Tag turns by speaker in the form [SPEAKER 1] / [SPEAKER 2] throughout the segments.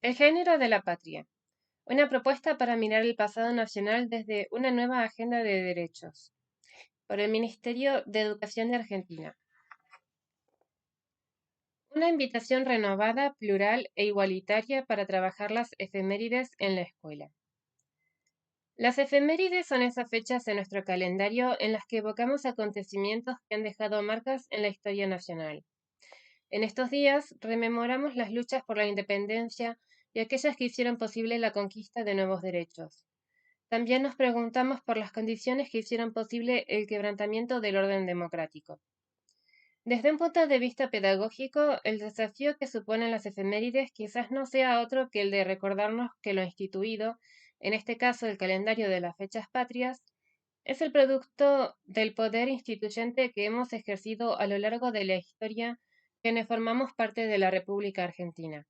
[SPEAKER 1] El género de la patria. Una propuesta para mirar el pasado nacional desde una nueva agenda de derechos. Por el Ministerio de Educación de Argentina. Una invitación renovada, plural e igualitaria para trabajar las efemérides en la escuela. Las efemérides son esas fechas en nuestro calendario en las que evocamos acontecimientos que han dejado marcas en la historia nacional. En estos días rememoramos las luchas por la independencia y aquellas que hicieron posible la conquista de nuevos derechos. También nos preguntamos por las condiciones que hicieron posible el quebrantamiento del orden democrático. Desde un punto de vista pedagógico, el desafío que suponen las efemérides quizás no sea otro que el de recordarnos que lo instituido, en este caso el calendario de las fechas patrias, es el producto del poder instituyente que hemos ejercido a lo largo de la historia quienes formamos parte de la República Argentina.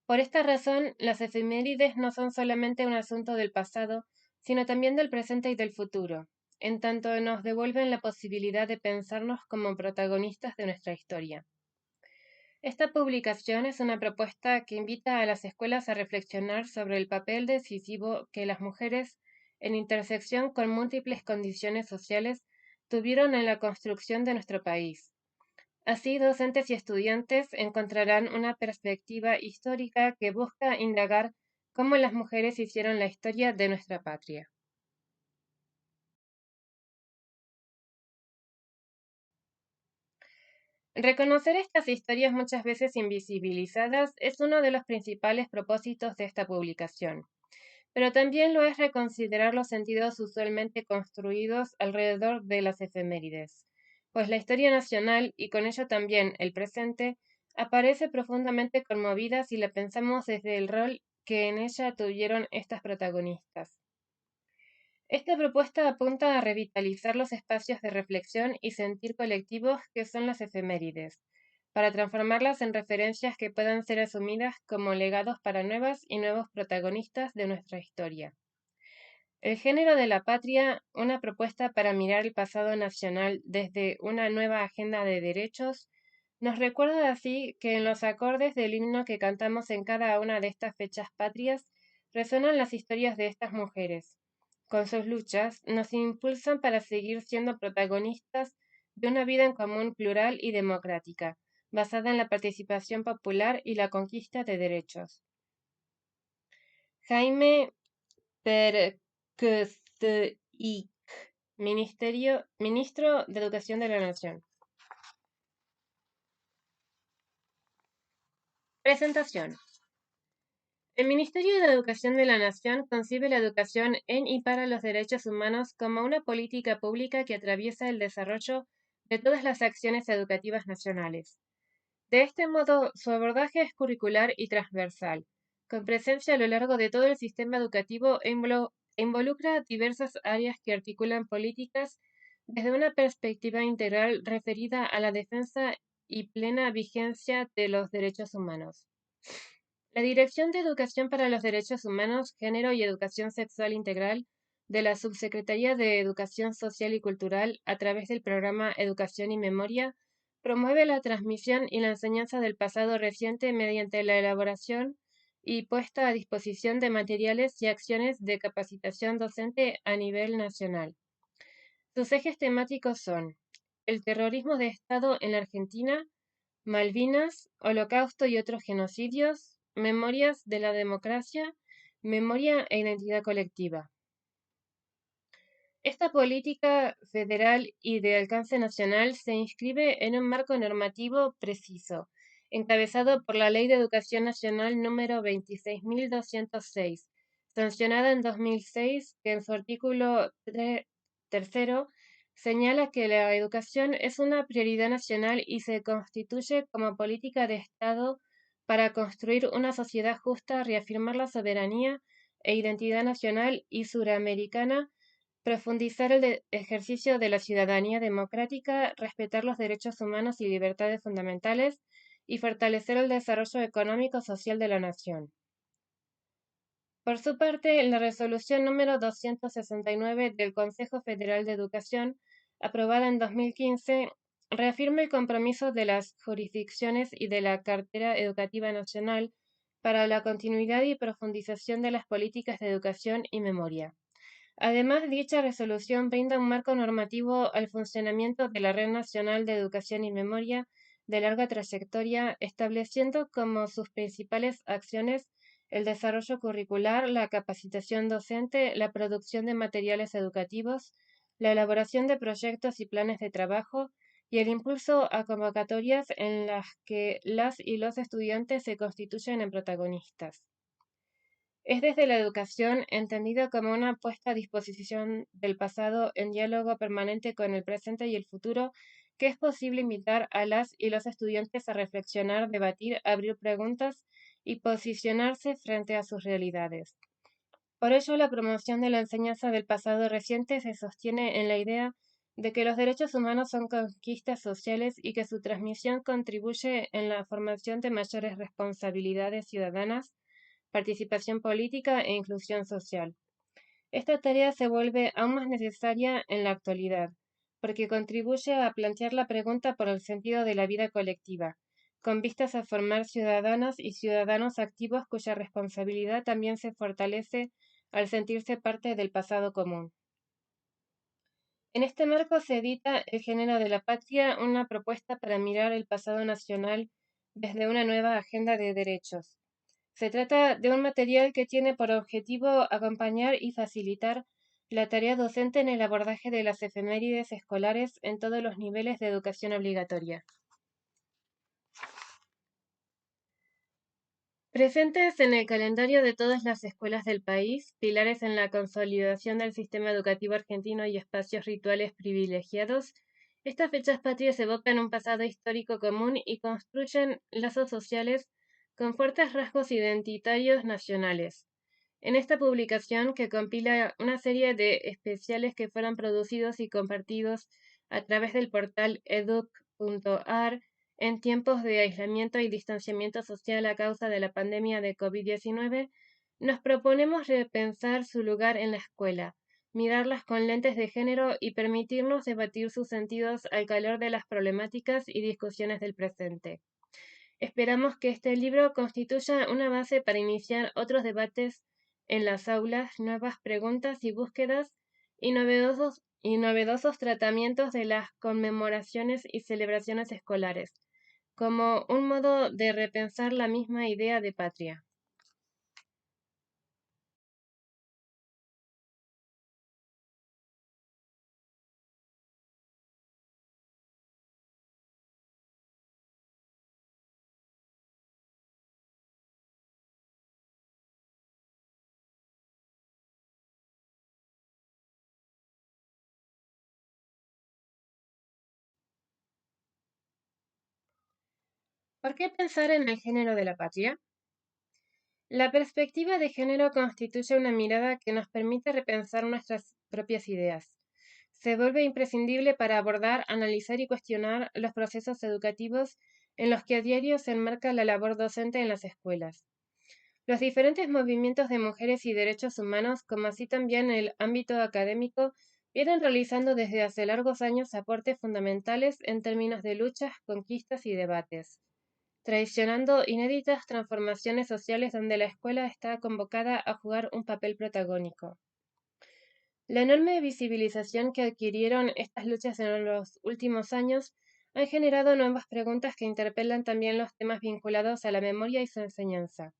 [SPEAKER 1] Por esta razón, las efemérides no son solamente un asunto del pasado, sino también del presente y del futuro, en tanto nos devuelven la posibilidad de pensarnos como protagonistas de nuestra historia. Esta publicación es una propuesta que invita a las escuelas a reflexionar sobre el papel decisivo que las mujeres, en intersección con múltiples condiciones sociales, tuvieron en la construcción de nuestro país. Así, docentes y estudiantes encontrarán una perspectiva histórica que busca indagar cómo las mujeres hicieron la historia de nuestra patria. Reconocer estas historias muchas veces invisibilizadas es uno de los principales propósitos de esta publicación, pero también lo es reconsiderar los sentidos usualmente construidos alrededor de las efemérides, pues la historia nacional y con ello también el presente aparece profundamente conmovida si la pensamos desde el rol que en ella tuvieron estas protagonistas. Esta propuesta apunta a revitalizar los espacios de reflexión y sentir colectivos que son las efemérides, para transformarlas en referencias que puedan ser asumidas como legados para nuevas y nuevos protagonistas de nuestra historia. El género de la patria, una propuesta para mirar el pasado nacional desde una nueva agenda de derechos, nos recuerda así que en los acordes del himno que cantamos en cada una de estas fechas patrias resuenan las historias de estas mujeres. Con sus luchas nos impulsan para seguir siendo protagonistas de una vida en común plural y democrática, basada en la participación popular y la conquista de derechos. Jaime Perkzijk, Ministro de Educación de la Nación. Presentación. El Ministerio de Educación de la Nación concibe la educación en y para los derechos humanos como una política pública que atraviesa el desarrollo de todas las acciones educativas nacionales. De este modo, su abordaje es curricular y transversal, con presencia a lo largo de todo el sistema educativo e involucra diversas áreas que articulan políticas desde una perspectiva integral referida a la defensa y plena vigencia de los derechos humanos. La Dirección de Educación para los Derechos Humanos, Género y Educación Sexual Integral de la Subsecretaría de Educación Social y Cultural, a través del programa Educación y Memoria, promueve la transmisión y la enseñanza del pasado reciente mediante la elaboración y puesta a disposición de materiales y acciones de capacitación docente a nivel nacional. Sus ejes temáticos son el terrorismo de Estado en la Argentina, Malvinas, Holocausto y otros genocidios, Memorias de la democracia, memoria e identidad colectiva. Esta política federal y de alcance nacional se inscribe en un marco normativo preciso, encabezado por la Ley de Educación Nacional número 26.206, sancionada en 2006, que en su artículo tercero señala que la educación es una prioridad nacional y se constituye como política de Estado para construir una sociedad justa, reafirmar la soberanía e identidad nacional y suramericana, profundizar el ejercicio de la ciudadanía democrática, respetar los derechos humanos y libertades fundamentales y fortalecer el desarrollo económico social de la nación. Por su parte, la resolución número 269 del Consejo Federal de Educación, aprobada en 2015, reafirma el compromiso de las jurisdicciones y de la Cartera Educativa Nacional para la continuidad y profundización de las políticas de educación y memoria. Además, dicha resolución brinda un marco normativo al funcionamiento de la Red Nacional de Educación y Memoria de larga trayectoria, estableciendo como sus principales acciones el desarrollo curricular, la capacitación docente, la producción de materiales educativos, la elaboración de proyectos y planes de trabajo y el impulso a convocatorias en las que las y los estudiantes se constituyen en protagonistas. Es desde la educación, entendida como una puesta a disposición del pasado en diálogo permanente con el presente y el futuro, que es posible invitar a las y los estudiantes a reflexionar, debatir, abrir preguntas y posicionarse frente a sus realidades. Por ello, la promoción de la enseñanza del pasado reciente se sostiene en la idea de que los derechos humanos son conquistas sociales y que su transmisión contribuye en la formación de mayores responsabilidades ciudadanas, participación política e inclusión social. Esta tarea se vuelve aún más necesaria en la actualidad, porque contribuye a plantear la pregunta por el sentido de la vida colectiva, con vistas a formar ciudadanas y ciudadanos activos cuya responsabilidad también se fortalece al sentirse parte del pasado común. En este marco se edita El género de la patria, una propuesta para mirar el pasado nacional desde una nueva agenda de derechos. Se trata de un material que tiene por objetivo acompañar y facilitar la tarea docente en el abordaje de las efemérides escolares en todos los niveles de educación obligatoria. Presentes en el calendario de todas las escuelas del país, pilares en la consolidación del sistema educativo argentino y espacios rituales privilegiados, estas fechas patrias evocan un pasado histórico común y construyen lazos sociales con fuertes rasgos identitarios nacionales. En esta publicación, que compila una serie de especiales que fueron producidos y compartidos a través del portal educ.ar en tiempos de aislamiento y distanciamiento social a causa de la pandemia de COVID-19, nos proponemos repensar su lugar en la escuela, mirarlas con lentes de género y permitirnos debatir sus sentidos al calor de las problemáticas y discusiones del presente. Esperamos que este libro constituya una base para iniciar otros debates en las aulas, nuevas preguntas y búsquedas y novedosos tratamientos de las conmemoraciones y celebraciones escolares, como un modo de repensar la misma idea de patria. ¿Por qué pensar en el género de la patria? La perspectiva de género constituye una mirada que nos permite repensar nuestras propias ideas. Se vuelve imprescindible para abordar, analizar y cuestionar los procesos educativos en los que a diario se enmarca la labor docente en las escuelas. Los diferentes movimientos de mujeres y derechos humanos, como así también el ámbito académico, vienen realizando desde hace largos años aportes fundamentales en términos de luchas, conquistas y debates, traicionando inéditas transformaciones sociales donde la escuela está convocada a jugar un papel protagónico. La enorme visibilización que adquirieron estas luchas en los últimos años han generado nuevas preguntas que interpelan también los temas vinculados a la memoria y su enseñanza.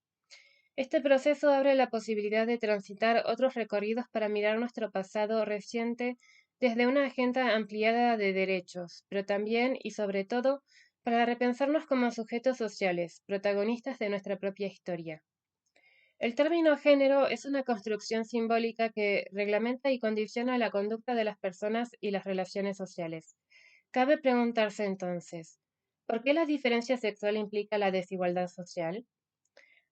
[SPEAKER 1] Este proceso abre la posibilidad de transitar otros recorridos para mirar nuestro pasado reciente desde una agenda ampliada de derechos, pero también y sobre todo para repensarnos como sujetos sociales, protagonistas de nuestra propia historia. El término género es una construcción simbólica que reglamenta y condiciona la conducta de las personas y las relaciones sociales. Cabe preguntarse entonces, ¿por qué la diferencia sexual implica la desigualdad social?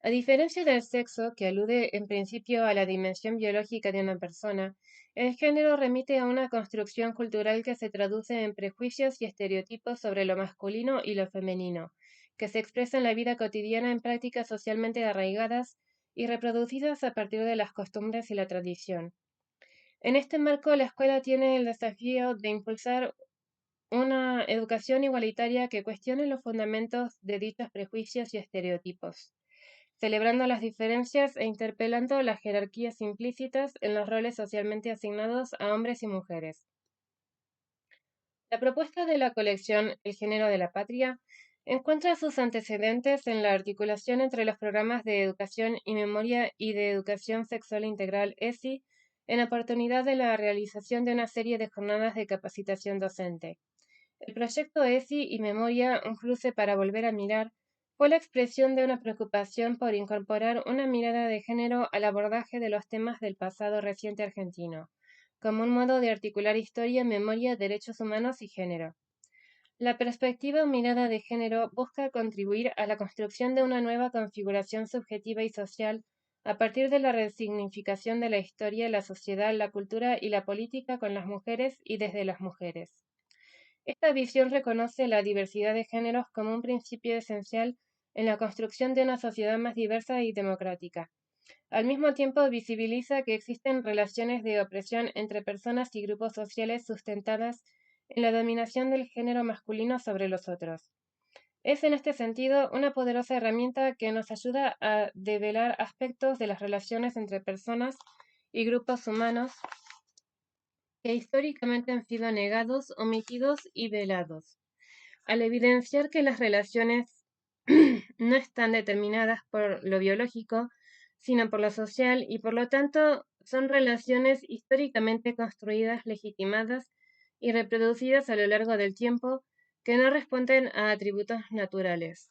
[SPEAKER 1] A diferencia del sexo, que alude en principio a la dimensión biológica de una persona, el género remite a una construcción cultural que se traduce en prejuicios y estereotipos sobre lo masculino y lo femenino, que se expresa en la vida cotidiana en prácticas socialmente arraigadas y reproducidas a partir de las costumbres y la tradición. En este marco, la escuela tiene el desafío de impulsar una educación igualitaria que cuestione los fundamentos de dichos prejuicios y estereotipos. celebrando las diferencias e interpelando las jerarquías implícitas en los roles socialmente asignados a hombres y mujeres. La propuesta de la colección El género de la patria encuentra sus antecedentes en la articulación entre los programas de educación y memoria y de educación sexual integral ESI en oportunidad de la realización de una serie de jornadas de capacitación docente. El proyecto ESI y Memoria, un cruce para volver a mirar, fue la expresión de una preocupación por incorporar una mirada de género al abordaje de los temas del pasado reciente argentino, como un modo de articular historia, memoria, derechos humanos y género. La perspectiva o mirada de género busca contribuir a la construcción de una nueva configuración subjetiva y social a partir de la resignificación de la historia, la sociedad, la cultura y la política con las mujeres y desde las mujeres. Esta visión reconoce la diversidad de géneros como un principio esencial en la construcción de una sociedad más diversa y democrática. Al mismo tiempo, visibiliza que existen relaciones de opresión entre personas y grupos sociales sustentadas en la dominación del género masculino sobre los otros. Es en este sentido una poderosa herramienta que nos ayuda a develar aspectos de las relaciones entre personas y grupos humanos que históricamente han sido negados, omitidos y velados. Al evidenciar que las relaciones no están determinadas por lo biológico, sino por lo social y por lo tanto son relaciones históricamente construidas, legitimadas y reproducidas a lo largo del tiempo que no responden a atributos naturales.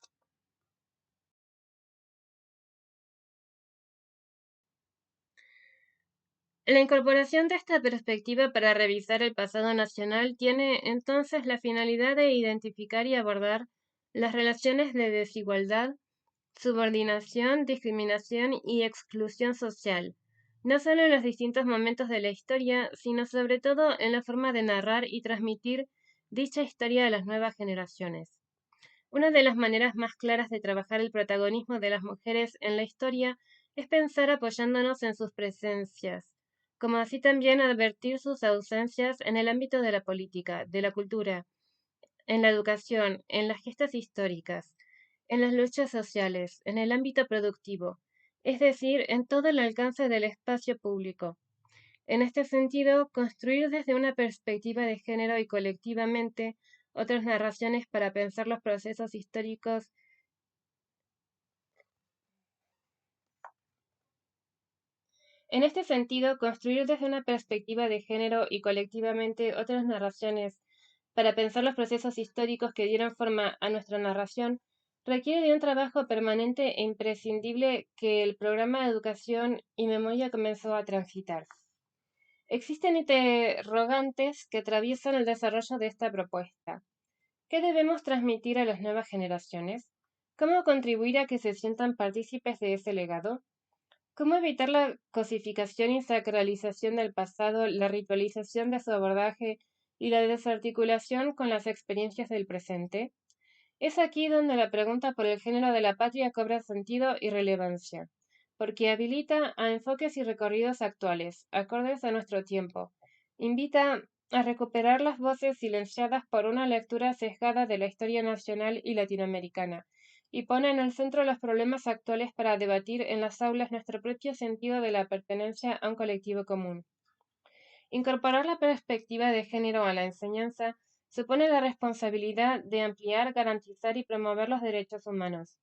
[SPEAKER 1] La incorporación de esta perspectiva para revisar el pasado nacional tiene entonces la finalidad de identificar y abordar las relaciones de desigualdad, subordinación, discriminación y exclusión social, no solo en los distintos momentos de la historia, sino sobre todo en la forma de narrar y transmitir dicha historia a las nuevas generaciones. Una de las maneras más claras de trabajar el protagonismo de las mujeres en la historia es pensar apoyándonos en sus presencias, como así también advertir sus ausencias en el ámbito de la política, de la cultura, en la educación, en las gestas históricas, en las luchas sociales, en el ámbito productivo, es decir, en todo el alcance del espacio público. En este sentido, construir desde una perspectiva de género y colectivamente otras narraciones para pensar los procesos históricos. En este sentido, construir desde una perspectiva de género y colectivamente otras narraciones para pensar los procesos históricos que dieron forma a nuestra narración requiere de un trabajo permanente e imprescindible que el programa de educación y memoria comenzó a transitar. Existen interrogantes que atraviesan el desarrollo de esta propuesta. ¿Qué debemos transmitir a las nuevas generaciones? ¿Cómo contribuir a que se sientan partícipes de ese legado? ¿Cómo evitar la cosificación y sacralización del pasado, la ritualización de su abordaje y la desarticulación con las experiencias del presente? Es aquí donde la pregunta por el género de la patria cobra sentido y relevancia, porque habilita a enfoques y recorridos actuales, acordes a nuestro tiempo. Invita a recuperar las voces silenciadas por una lectura sesgada de la historia nacional y latinoamericana, y pone en el centro los problemas actuales para debatir en las aulas nuestro propio sentido de la pertenencia a un colectivo común. Incorporar la perspectiva de género a la enseñanza supone la responsabilidad de ampliar, garantizar y promover los derechos humanos.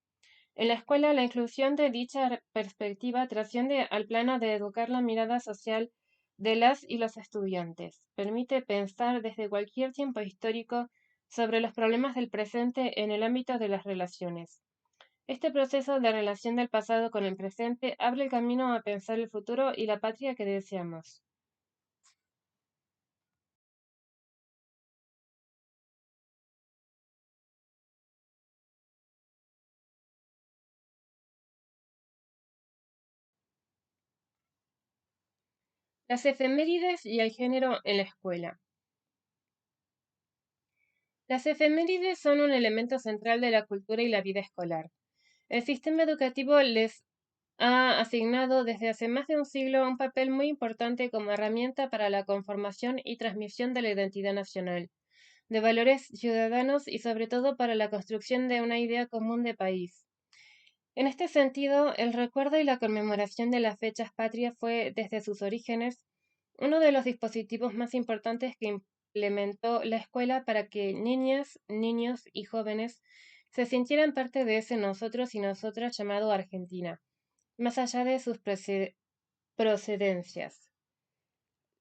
[SPEAKER 1] En la escuela, la inclusión de dicha perspectiva trasciende al plano de educar la mirada social de las y los estudiantes. Permite pensar desde cualquier tiempo histórico sobre los problemas del presente en el ámbito de las relaciones. Este proceso de relación del pasado con el presente abre el camino a pensar el futuro y la patria que deseamos. Las efemérides y el género en la escuela. Las efemérides son un elemento central de la cultura y la vida escolar. El sistema educativo les ha asignado desde hace más de un siglo un papel muy importante como herramienta para la conformación y transmisión de la identidad nacional, de valores ciudadanos y sobre todo para la construcción de una idea común de país. En este sentido, el recuerdo y la conmemoración de las fechas patrias fue, desde sus orígenes, uno de los dispositivos más importantes que implementó la escuela para que niñas, niños y jóvenes se sintieran parte de ese nosotros y nosotras llamado Argentina, más allá de sus procedencias.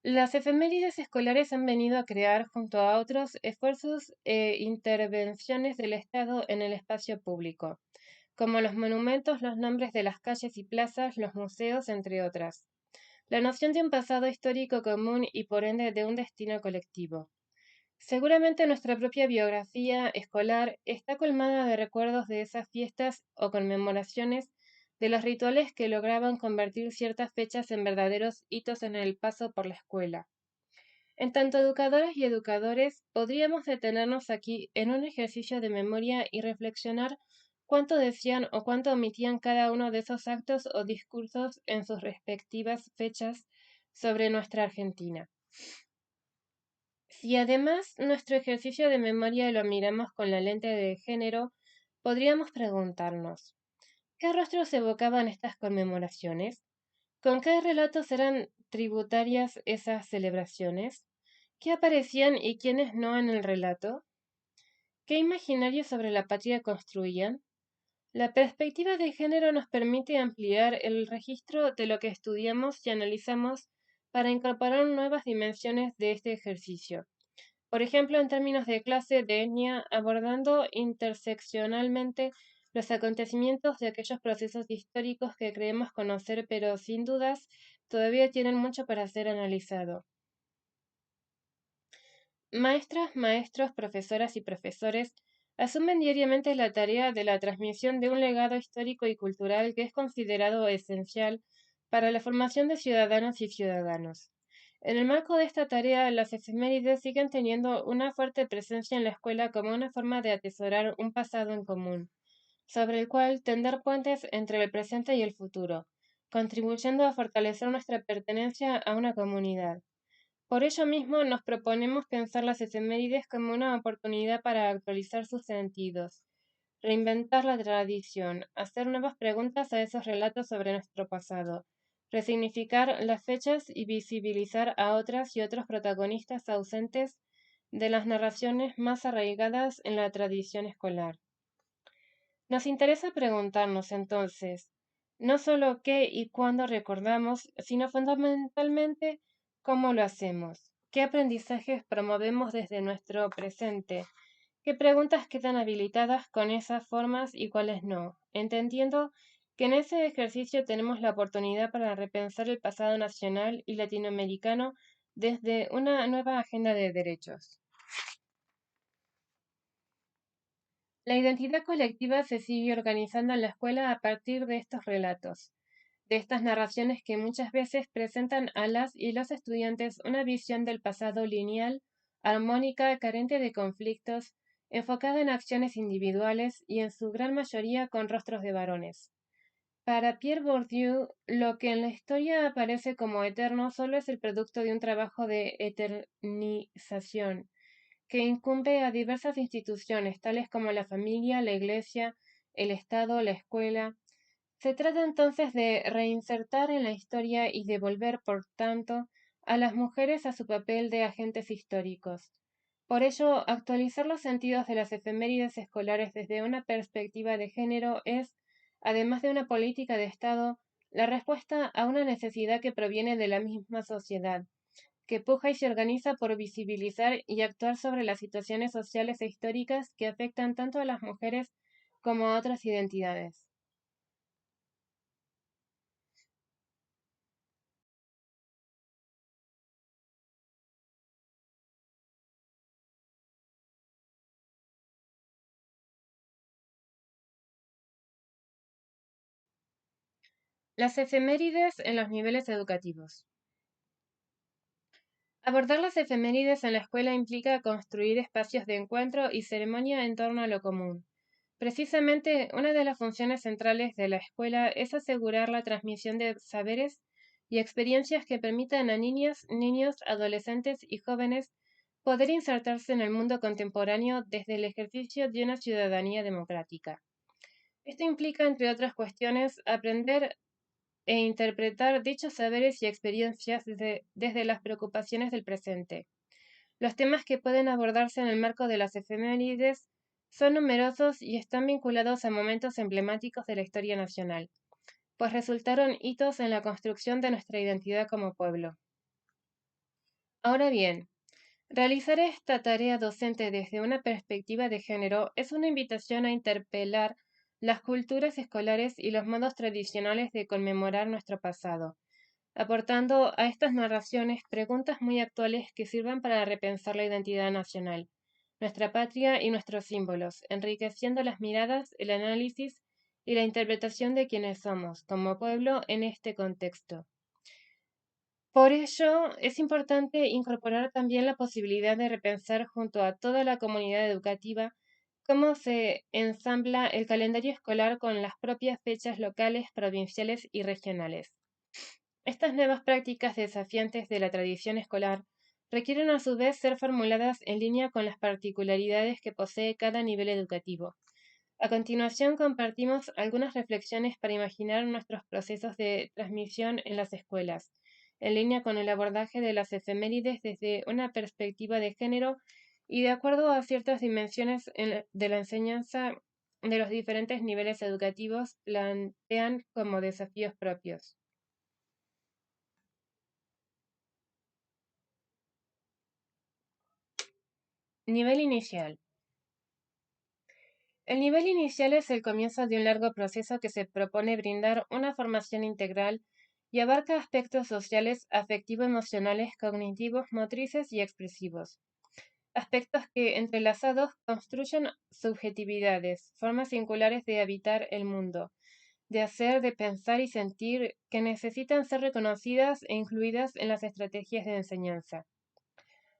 [SPEAKER 1] Las efemérides escolares han venido a crear, junto a otros esfuerzos e intervenciones del Estado en el espacio público, como los monumentos, los nombres de las calles y plazas, los museos, entre otras. La noción de un pasado histórico común y por ende de un destino colectivo. Seguramente nuestra propia biografía escolar está colmada de recuerdos de esas fiestas o conmemoraciones, de los rituales que lograban convertir ciertas fechas en verdaderos hitos en el paso por la escuela. En tanto educadoras y educadores, podríamos detenernos aquí en un ejercicio de memoria y reflexionar cuánto decían o cuánto omitían cada uno de esos actos o discursos en sus respectivas fechas sobre nuestra Argentina. Si además nuestro ejercicio de memoria lo miramos con la lente de género, podríamos preguntarnos, ¿qué rostros evocaban estas conmemoraciones? ¿Con qué relatos eran tributarias esas celebraciones? ¿Qué aparecían y quiénes no en el relato? ¿Qué imaginario sobre la patria construían? La perspectiva de género nos permite ampliar el registro de lo que estudiamos y analizamos para incorporar nuevas dimensiones de este ejercicio. Por ejemplo, en términos de clase, de etnia, abordando interseccionalmente los acontecimientos de aquellos procesos históricos que creemos conocer, pero sin dudas todavía tienen mucho para ser analizado. Maestras, maestros, profesoras y profesores asumen diariamente la tarea de la transmisión de un legado histórico y cultural que es considerado esencial para la formación de ciudadanos y ciudadanos. En el marco de esta tarea, las efemérides siguen teniendo una fuerte presencia en la escuela como una forma de atesorar un pasado en común, sobre el cual tender puentes entre el presente y el futuro, contribuyendo a fortalecer nuestra pertenencia a una comunidad. Por ello mismo, nos proponemos pensar las efemérides como una oportunidad para actualizar sus sentidos, reinventar la tradición, hacer nuevas preguntas a esos relatos sobre nuestro pasado, resignificar las fechas y visibilizar a otras y otros protagonistas ausentes de las narraciones más arraigadas en la tradición escolar. Nos interesa preguntarnos entonces, no solo qué y cuándo recordamos, sino fundamentalmente cómo lo hacemos, qué aprendizajes promovemos desde nuestro presente, qué preguntas quedan habilitadas con esas formas y cuáles no, entendiendo que en ese ejercicio tenemos la oportunidad para repensar el pasado nacional y latinoamericano desde una nueva agenda de derechos. La identidad colectiva se sigue organizando en la escuela a partir de estos relatos, de estas narraciones que muchas veces presentan a las y los estudiantes una visión del pasado lineal, armónica, carente de conflictos, enfocada en acciones individuales y en su gran mayoría con rostros de varones. Para Pierre Bourdieu, lo que en la historia aparece como eterno solo es el producto de un trabajo de eternización que incumbe a diversas instituciones, tales como la familia, la iglesia, el Estado, la escuela. Se trata entonces de reinsertar en la historia y devolver, por tanto, a las mujeres a su papel de agentes históricos. Por ello, actualizar los sentidos de las efemérides escolares desde una perspectiva de género es, además de una política de Estado, la respuesta a una necesidad que proviene de la misma sociedad que puja y se organiza por visibilizar y actuar sobre las situaciones sociales e históricas que afectan tanto a las mujeres como a otras identidades. Las efemérides en los niveles educativos. Abordar las efemérides en la escuela implica construir espacios de encuentro y ceremonia en torno a lo común. Precisamente, una de las funciones centrales de la escuela es asegurar la transmisión de saberes y experiencias que permitan a niñas, niños, adolescentes y jóvenes poder insertarse en el mundo contemporáneo desde el ejercicio de una ciudadanía democrática. Esto implica, entre otras cuestiones, aprender e interpretar dichos saberes y experiencias desde las preocupaciones del presente. Los temas que pueden abordarse en el marco de las efemérides son numerosos y están vinculados a momentos emblemáticos de la historia nacional, pues resultaron hitos en la construcción de nuestra identidad como pueblo. Ahora bien, realizar esta tarea docente desde una perspectiva de género es una invitación a interpelar las culturas escolares y los modos tradicionales de conmemorar nuestro pasado, aportando a estas narraciones preguntas muy actuales que sirvan para repensar la identidad nacional, nuestra patria y nuestros símbolos, enriqueciendo las miradas, el análisis y la interpretación de quienes somos como pueblo en este contexto. Por ello, es importante incorporar también la posibilidad de repensar junto a toda la comunidad educativa cómo se ensambla el calendario escolar con las propias fechas locales, provinciales y regionales. Estas nuevas prácticas desafiantes de la tradición escolar requieren a su vez ser formuladas en línea con las particularidades que posee cada nivel educativo. A continuación compartimos algunas reflexiones para imaginar nuestros procesos de transmisión en las escuelas, en línea con el abordaje de las efemérides desde una perspectiva de género y de acuerdo a ciertas dimensiones de la enseñanza de los diferentes niveles educativos plantean como desafíos propios. Nivel inicial. El nivel inicial es el comienzo de un largo proceso que se propone brindar una formación integral y abarca aspectos sociales, afectivo-emocionales, cognitivos, motrices y expresivos. Aspectos que, entrelazados, construyen subjetividades, formas singulares de habitar el mundo, de hacer, de pensar y sentir que necesitan ser reconocidas e incluidas en las estrategias de enseñanza.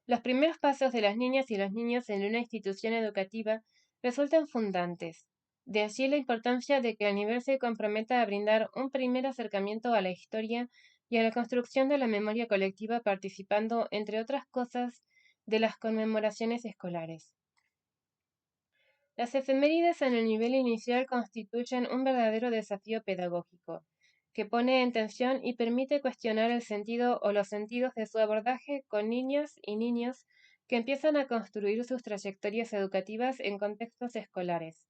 [SPEAKER 1] Los primeros pasos de las niñas y los niños en una institución educativa resultan fundantes. De allí la importancia de que el nivel se comprometa a brindar un primer acercamiento a la historia y a la construcción de la memoria colectiva participando, entre otras cosas, de las conmemoraciones escolares. Las efemérides en el nivel inicial constituyen un verdadero desafío pedagógico, que pone en tensión y permite cuestionar el sentido o los sentidos de su abordaje con niñas y niños que empiezan a construir sus trayectorias educativas en contextos escolares.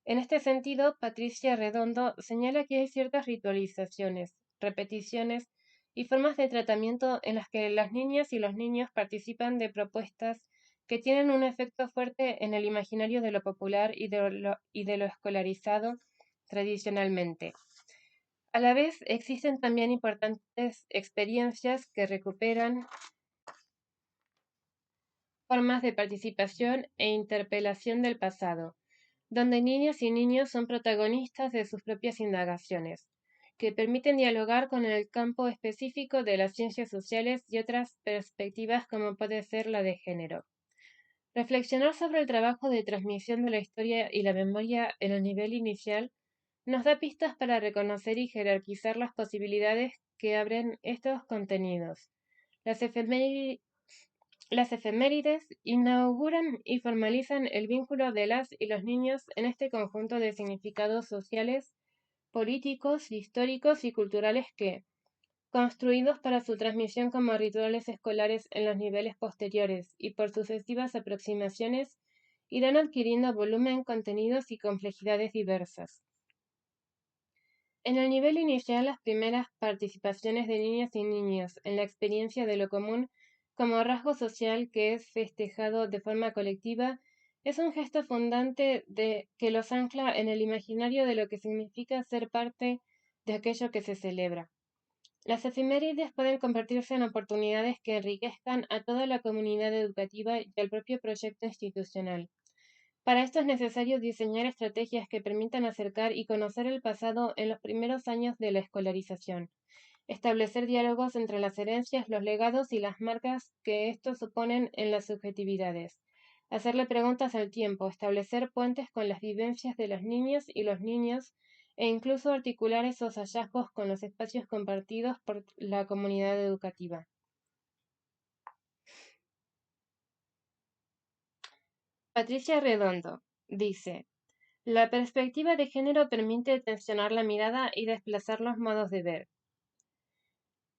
[SPEAKER 1] En este sentido, Patricia Redondo señala que hay ciertas ritualizaciones, repeticiones y formas de tratamiento en las que las niñas y los niños participan de propuestas que tienen un efecto fuerte en el imaginario de lo popular y de lo escolarizado tradicionalmente. A la vez, existen también importantes experiencias que recuperan formas de participación e interpelación del pasado, donde niñas y niños son protagonistas de sus propias indagaciones, que permiten dialogar con el campo específico de las ciencias sociales y otras perspectivas como puede ser la de género. Reflexionar sobre el trabajo de transmisión de la historia y la memoria en el nivel inicial nos da pistas para reconocer y jerarquizar las posibilidades que abren estos contenidos. Las efemérides las efemérides inauguran y formalizan el vínculo de las y los niños en este conjunto de significados sociales, políticos, históricos y culturales que, construidos para su transmisión como rituales escolares en los niveles posteriores y por sucesivas aproximaciones, irán adquiriendo volumen, contenidos y complejidades diversas. En el nivel inicial, las primeras participaciones de niñas y niños en la experiencia de lo común como rasgo social que es festejado de forma colectiva es un gesto fundante que los ancla en el imaginario de lo que significa ser parte de aquello que se celebra. Las efemérides pueden convertirse en oportunidades que enriquezcan a toda la comunidad educativa y al propio proyecto institucional. Para esto es necesario diseñar estrategias que permitan acercar y conocer el pasado en los primeros años de la escolarización, establecer diálogos entre las herencias, los legados y las marcas que estos suponen en las subjetividades, hacerle preguntas al tiempo, establecer puentes con las vivencias de las niñas y los niños e incluso articular esos hallazgos con los espacios compartidos por la comunidad educativa. Patricia Redondo dice: La perspectiva de género permite tensionar la mirada y desplazar los modos de ver.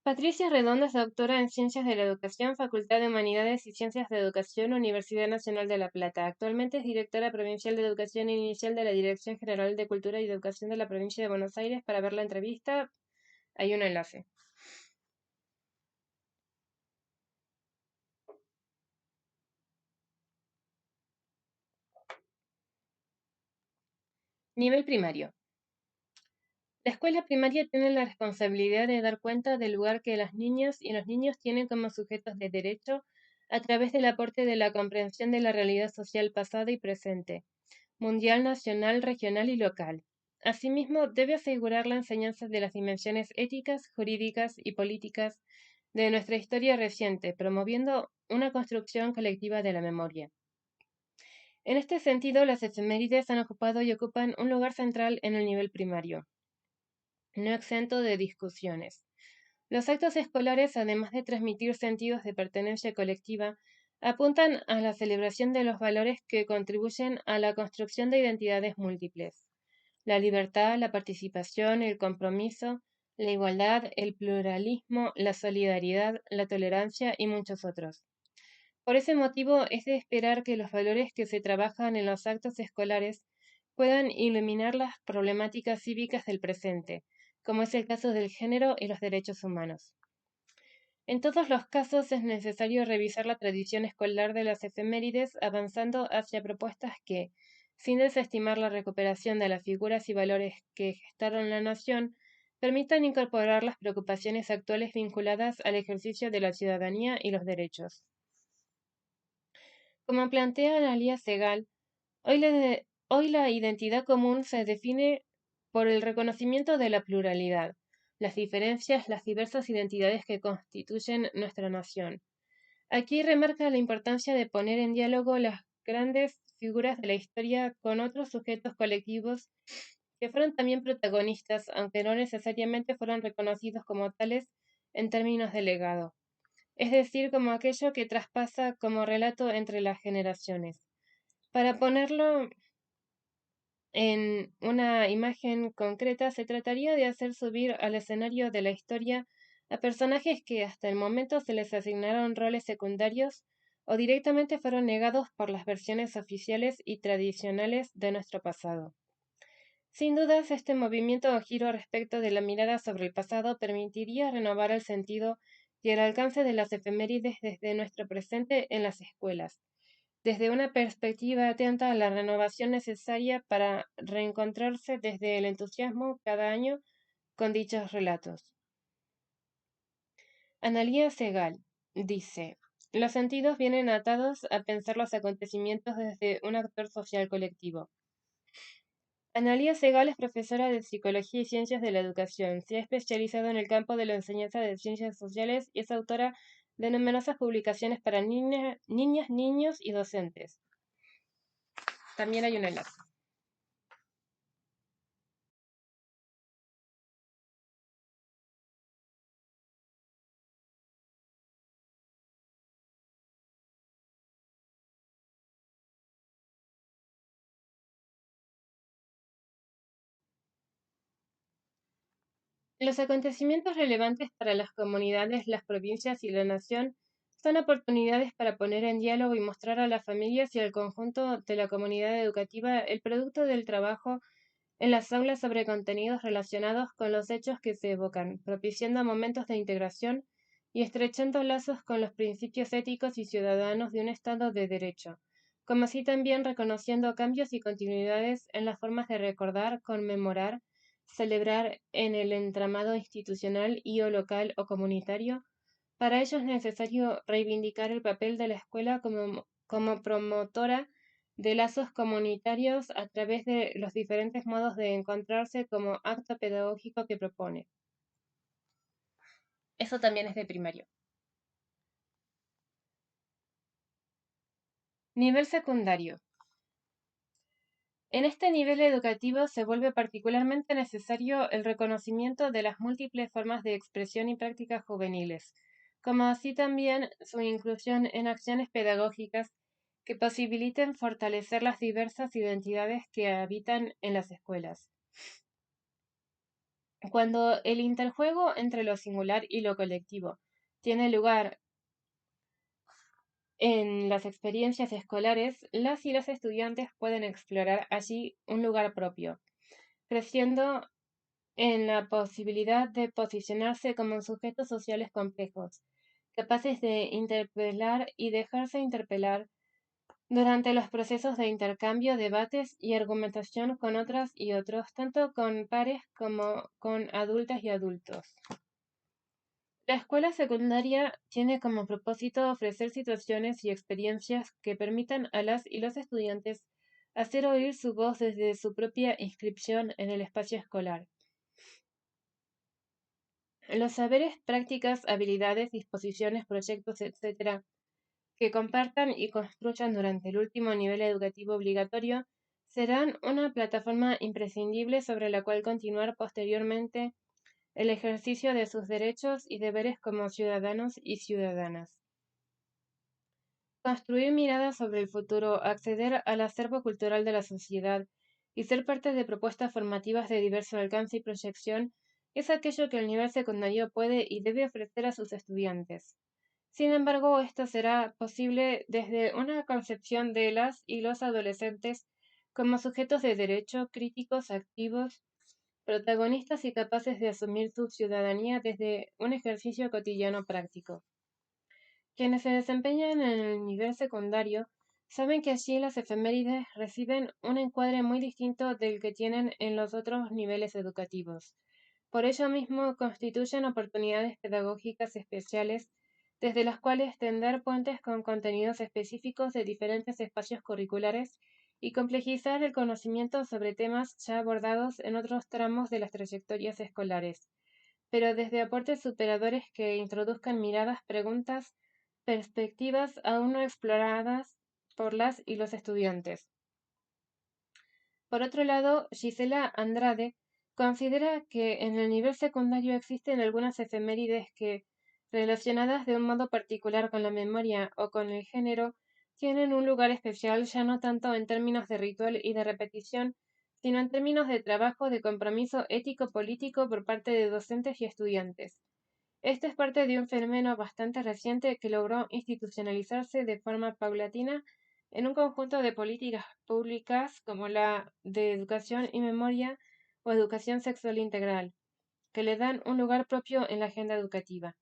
[SPEAKER 1] Patricia Redondo es doctora en Ciencias de la Educación, Facultad de Humanidades y Ciencias de Educación, Universidad Nacional de La Plata. Actualmente es directora provincial de Educación Inicial de la Dirección General de Cultura y Educación de la Provincia de Buenos Aires. Para ver la entrevista, hay un enlace. Nivel primario. La escuela primaria tiene la responsabilidad de dar cuenta del lugar que las niñas y los niños tienen como sujetos de derecho a través del aporte de la comprensión de la realidad social pasada y presente, mundial, nacional, regional y local. Asimismo, debe asegurar la enseñanza de las dimensiones éticas, jurídicas y políticas de nuestra historia reciente, promoviendo una construcción colectiva de la memoria. En este sentido, las efemérides han ocupado y ocupan un lugar central en el nivel primario, no exento de discusiones. Los actos escolares, además de transmitir sentidos de pertenencia colectiva, apuntan a la celebración de los valores que contribuyen a la construcción de identidades múltiples: la libertad, la participación, el compromiso, la igualdad, el pluralismo, la solidaridad, la tolerancia y muchos otros. Por ese motivo, es de esperar que los valores que se trabajan en los actos escolares puedan iluminar las problemáticas cívicas del presente, como es el caso del género y los derechos humanos. En todos los casos es necesario revisar la tradición escolar de las efemérides, avanzando hacia propuestas que, sin desestimar la recuperación de las figuras y valores que gestaron la nación, permitan incorporar las preocupaciones actuales vinculadas al ejercicio de la ciudadanía y los derechos. Como plantea Analía Segal, hoy la identidad común se define por el reconocimiento de la pluralidad, las diferencias, las diversas identidades que constituyen nuestra nación. Aquí remarca la importancia de poner en diálogo las grandes figuras de la historia con otros sujetos colectivos que fueron también protagonistas, aunque no necesariamente fueron reconocidos como tales en términos de legado, es decir, como aquello que traspasa como relato entre las generaciones. Para ponerlo en una imagen concreta, se trataría de hacer subir al escenario de la historia a personajes que hasta el momento se les asignaron roles secundarios o directamente fueron negados por las versiones oficiales y tradicionales de nuestro pasado. Sin dudas, este movimiento o giro respecto de la mirada sobre el pasado permitiría renovar el sentido y el alcance de las efemérides desde nuestro presente en las escuelas, desde una perspectiva atenta a la renovación necesaria para reencontrarse desde el entusiasmo cada año con dichos relatos. Analía Segal dice: los sentidos vienen atados a pensar los acontecimientos desde un actor social colectivo. Analía Segal es profesora de Psicología y Ciencias de la Educación. Se ha especializado en el campo de la enseñanza de ciencias sociales y es autora de numerosas publicaciones para niñas, niños y docentes. También hay un enlace. Los acontecimientos relevantes para las comunidades, las provincias y la nación son oportunidades para poner en diálogo y mostrar a las familias y al conjunto de la comunidad educativa el producto del trabajo en las aulas sobre contenidos relacionados con los hechos que se evocan, propiciando momentos de integración y estrechando lazos con los principios éticos y ciudadanos de un Estado de Derecho, como así también reconociendo cambios y continuidades en las formas de recordar, conmemorar, celebrar en el entramado institucional y o local o comunitario. Para ello es necesario reivindicar el papel de la escuela como promotora de lazos comunitarios a través de los diferentes modos de encontrarse como acto pedagógico que propone. Eso también es de primario. Nivel secundario. En este nivel educativo se vuelve particularmente necesario el reconocimiento de las múltiples formas de expresión y prácticas juveniles, como así también su inclusión en acciones pedagógicas que posibiliten fortalecer las diversas identidades que habitan en las escuelas. Cuando el interjuego entre lo singular y lo colectivo tiene lugar en las experiencias escolares, las y los estudiantes pueden explorar allí un lugar propio, creciendo en la posibilidad de posicionarse como sujetos sociales complejos, capaces de interpelar y dejarse interpelar durante los procesos de intercambio, debates y argumentación con otras y otros, tanto con pares como con adultas y adultos. La escuela secundaria tiene como propósito ofrecer situaciones y experiencias que permitan a las y los estudiantes hacer oír su voz desde su propia inscripción en el espacio escolar. Los saberes, prácticas, habilidades, disposiciones, proyectos, etc., que compartan y construyan durante el último nivel educativo obligatorio serán una plataforma imprescindible sobre la cual continuar posteriormente el ejercicio de sus derechos y deberes como ciudadanos y ciudadanas. Construir miradas sobre el futuro, acceder al acervo cultural de la sociedad y ser parte de propuestas formativas de diverso alcance y proyección es aquello que el nivel secundario puede y debe ofrecer a sus estudiantes. Sin embargo, esto será posible desde una concepción de las y los adolescentes como sujetos de derecho, críticos, activos, protagonistas y capaces de asumir su ciudadanía desde un ejercicio cotidiano práctico. Quienes se desempeñan en el nivel secundario saben que allí las efemérides reciben un encuadre muy distinto del que tienen en los otros niveles educativos. Por ello mismo constituyen oportunidades pedagógicas especiales desde las cuales tender puentes con contenidos específicos de diferentes espacios curriculares y complejizar el conocimiento sobre temas ya abordados en otros tramos de las trayectorias escolares, pero desde aportes superadores que introduzcan miradas, preguntas, perspectivas aún no exploradas por las y los estudiantes. Por otro lado, Gisela Andrade considera que en el nivel secundario existen algunas efemérides que, relacionadas de un modo particular con la memoria o con el género, tienen un lugar especial ya no tanto en términos de ritual y de repetición, sino en términos de trabajo de compromiso ético-político por parte de docentes y estudiantes. Esto es parte de un fenómeno bastante reciente que logró institucionalizarse de forma paulatina en un conjunto de políticas públicas como la de educación y memoria o educación sexual integral, que le dan un lugar propio en la agenda educativa.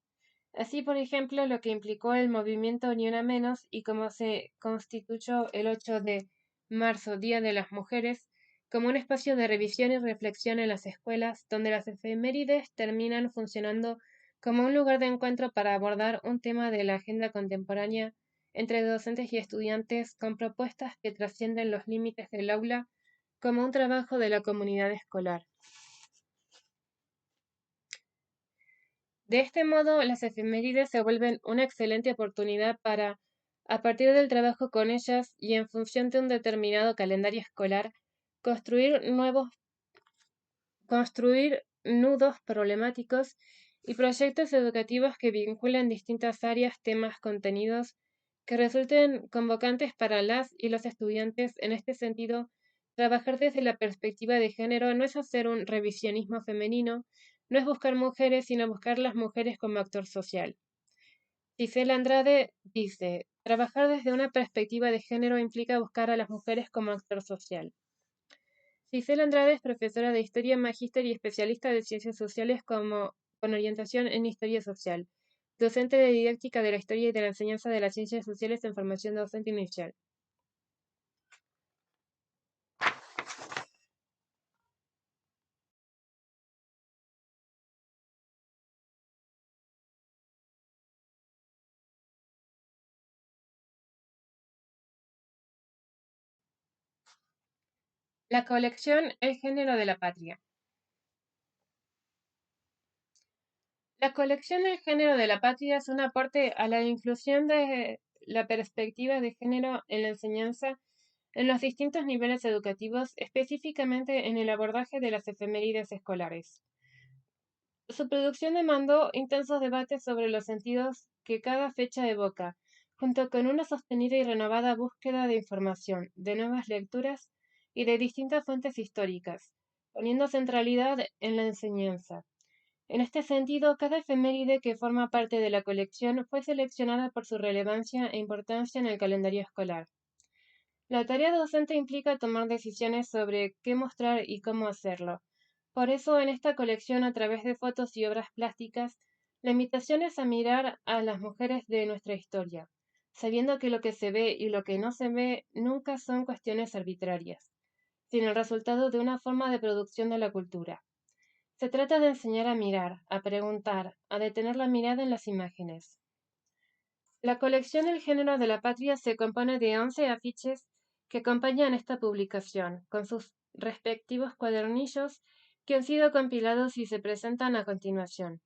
[SPEAKER 1] Así, por ejemplo, lo que implicó el movimiento Ni Una Menos y cómo se constituyó el 8 de marzo, Día de las Mujeres, como un espacio de revisión y reflexión en las escuelas, donde las efemérides terminan funcionando como un lugar de encuentro para abordar un tema de la agenda contemporánea entre docentes y estudiantes con propuestas que trascienden los límites del aula como un trabajo de la comunidad escolar. De este modo, las efemérides se vuelven una excelente oportunidad para, a partir del trabajo con ellas y en función de un determinado calendario escolar, construir nudos problemáticos y proyectos educativos que vinculen distintas áreas, temas, contenidos, que resulten convocantes para las y los estudiantes. En este sentido, trabajar desde la perspectiva de género no es hacer un revisionismo femenino, no es buscar mujeres, sino buscar las mujeres como actor social. Gisela Andrade dice, trabajar desde una perspectiva de género implica buscar a las mujeres como actor social. Gisela Andrade es profesora de Historia, magíster y especialista de Ciencias Sociales con orientación en Historia Social, docente de Didáctica de la Historia y de la Enseñanza de las Ciencias Sociales en formación docente inicial. La colección El género de la patria. La colección El género de la patria es un aporte a la inclusión de la perspectiva de género en la enseñanza en los distintos niveles educativos, específicamente en el abordaje de las efemérides escolares. Su producción demandó intensos debates sobre los sentidos que cada fecha evoca, junto con una sostenida y renovada búsqueda de información, de nuevas lecturas y de distintas fuentes históricas, poniendo centralidad en la enseñanza. En este sentido, cada efeméride que forma parte de la colección fue seleccionada por su relevancia e importancia en el calendario escolar. La tarea docente implica tomar decisiones sobre qué mostrar y cómo hacerlo. Por eso, en esta colección, a través de fotos y obras plásticas, la invitación es a mirar a las mujeres de nuestra historia, sabiendo que lo que se ve y lo que no se ve nunca son cuestiones arbitrarias, sino el resultado de una forma de producción de la cultura. Se trata de enseñar a mirar, a preguntar, a detener la mirada en las imágenes. La colección El género de la patria se compone de 11 afiches que acompañan esta publicación, con sus respectivos cuadernillos que han sido compilados y se presentan a continuación.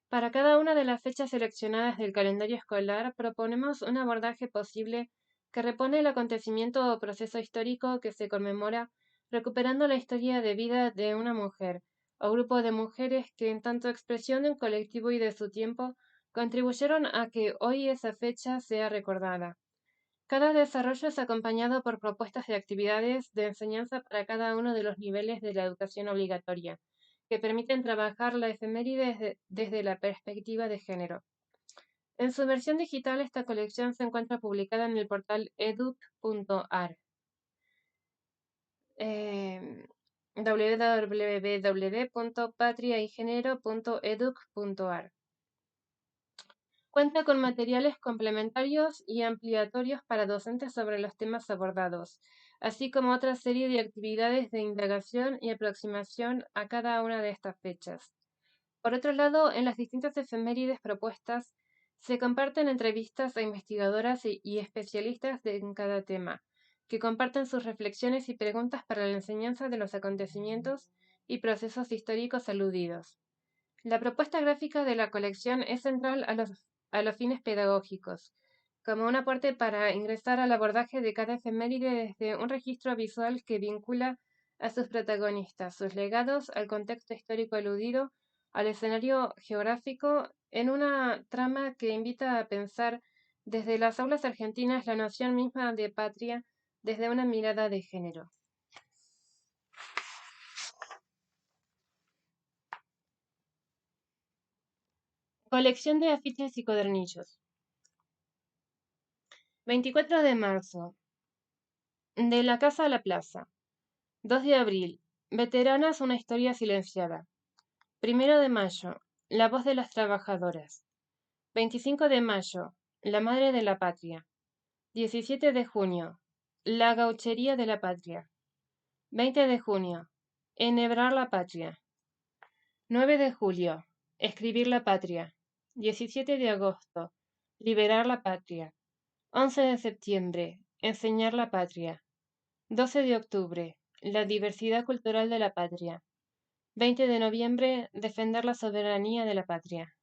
[SPEAKER 1] Para cada una de las fechas seleccionadas del calendario escolar proponemos un abordaje posible que repone el acontecimiento o proceso histórico que se conmemora, recuperando la historia de vida de una mujer o grupo de mujeres que en tanto expresión de un colectivo y de su tiempo contribuyeron a que hoy esa fecha sea recordada. Cada desarrollo es acompañado por propuestas de actividades de enseñanza para cada uno de los niveles de la educación obligatoria, que permiten trabajar la efeméride desde la perspectiva de género. En su versión digital, esta colección se encuentra publicada en el portal educ.ar. www.patriaygenero.educ.ar. Cuenta con materiales complementarios y ampliatorios para docentes sobre los temas abordados, así como otra serie de actividades de indagación y aproximación a cada una de estas fechas. Por otro lado, en las distintas efemérides propuestas se comparten entrevistas a investigadoras y especialistas en cada tema, que comparten sus reflexiones y preguntas para la enseñanza de los acontecimientos y procesos históricos aludidos. La propuesta gráfica de la colección es central a los fines pedagógicos, como un aporte para ingresar al abordaje de cada efeméride desde un registro visual que vincula a sus protagonistas, sus legados, al contexto histórico aludido, al escenario geográfico, en una trama que invita a pensar desde las aulas argentinas la noción misma de patria desde una mirada de género. Colección de afiches y cuadernillos. 24 de marzo. De la casa a la plaza. 2 de abril. Veteranas, una historia silenciada. 1 de mayo. La voz de las trabajadoras. 25 de mayo. La madre de la patria. 17 de junio. La gauchería de la patria. 20 de junio. Enhebrar la patria. 9 de julio. Escribir la patria. 17 de agosto. Liberar la patria. 11 de septiembre. Enseñar la patria. 12 de octubre. La diversidad cultural de la patria. 20 de noviembre. Defender la soberanía de la patria.